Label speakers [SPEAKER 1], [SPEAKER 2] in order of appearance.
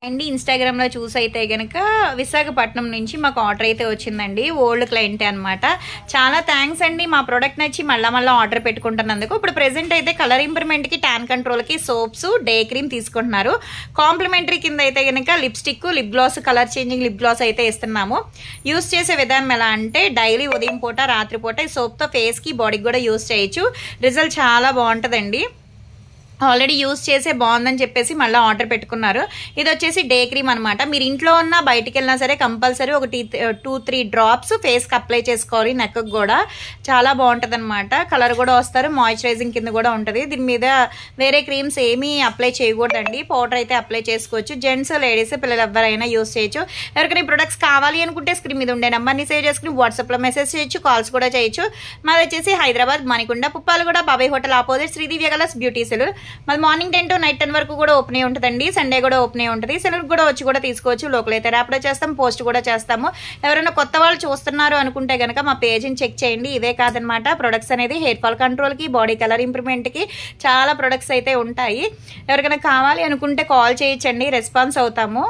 [SPEAKER 1] అండి ఇన్‌స్టాగ్రామ్‌లో చూసైతే గనక విశాఖపట్నం నుంచి మాకు ఆర్డర్ అయితే వచ్చిందండి. ఓల్డ్ క్లయింటే అనమాట. చాలా థ్యాంక్స్ అండి. మా ప్రొడక్ట్ నచ్చి మళ్ళా ఆర్డర్ పెట్టుకుంటున్నందుకు. ఇప్పుడు ప్రెజెంట్ అయితే కలర్ ఇంప్రూవ్‌మెంట్‌కి, ట్యాన్ కంట్రోల్‌కి సోప్స్, డే క్రీమ్ తీసుకుంటున్నారు. కాంప్లిమెంటరీ కింద అయితే గనక lipstick, lip gloss, colour changing lip gloss అయితే ఇస్తున్నాము. యూజ్ చేసే విధానం ఎలా అంటే డైలీ ఉదయం పూట, రాత్రి పూట ఈ సోప్‌తో ఫేస్‌కి, బాడీకి కూడా యూజ్ చేయొచ్చు. రిజల్ట్ చాలా బాగుంటుందండి. ఆల్రెడీ యూజ్ చేసే బాగుందని చెప్పేసి మళ్ళీ ఆర్డర్ పెట్టుకున్నారు. ఇది వచ్చేసి డే క్రీమ్ అనమాట. మీరు ఇంట్లో ఉన్నా బయటికి వెళ్ళినా సరే కంపల్సరీ ఒక 2-3 డ్రాప్స్ ఫేస్కి అప్లై చేసుకోవాలి. నెక్కి కూడా చాలా బాగుంటుంది అనమాట. కలర్ కూడా వస్తారు, మాయిశ్చరైజింగ్ కింద కూడా ఉంటుంది. దీని మీద వేరే క్రీమ్స్ ఏమీ అప్లై చేయకూడదండి. పౌడర్ అయితే అప్లై చేసుకోవచ్చు. జెంట్స్, లేడీస్, పిల్లలు ఎవరైనా యూజ్ చేయొచ్చు. ఎవరికైనా ఈ ప్రొడక్ట్స్ కావాలి అనుకుంటే స్క్రీన్ మీద ఉండే నెంబర్ని సేవ్ చేసుకుని వాట్సాప్లో మెసేజ్ చేయొచ్చు, కాల్స్ కూడా చేయొచ్చు. మాది వచ్చేసి హైదరాబాద్ మణికొండ, పుప్పాలగూడ, బాబాయ్ హోటల్ ఆపోజిట్ శ్రీదివ్య గలస్ బ్యూటీ సెలూన్. మాది మార్నింగ్ 10 to నైట్ 10 వరకు కూడా ఓపెన్ అయి ఉంటుందండి. సండే కూడా ఓపెన్ అయి ఉంటుంది. సెలూన్ కూడా వచ్చి కూడా తీసుకోవచ్చు. లోకల్ అయితే ర్యాపిడో చేస్తాం, పోస్ట్ కూడా చేస్తాము. ఎవరైనా కొత్త వాళ్ళు చూస్తున్నారు అనుకుంటే కనుక మా పేజ్ని చెక్ చేయండి. ఇదే కాదనమాట, ప్రొడక్ట్స్ అనేది హెయిర్ ఫాల్ కంట్రోల్కి, బాడీ కలర్ ఇంప్రూవ్మెంట్కి చాలా ప్రొడక్ట్స్ అయితే ఉంటాయి. ఎవరికైనా కావాలి అనుకుంటే కాల్ చేయొచ్చండి, రెస్పాన్స్ అవుతాము.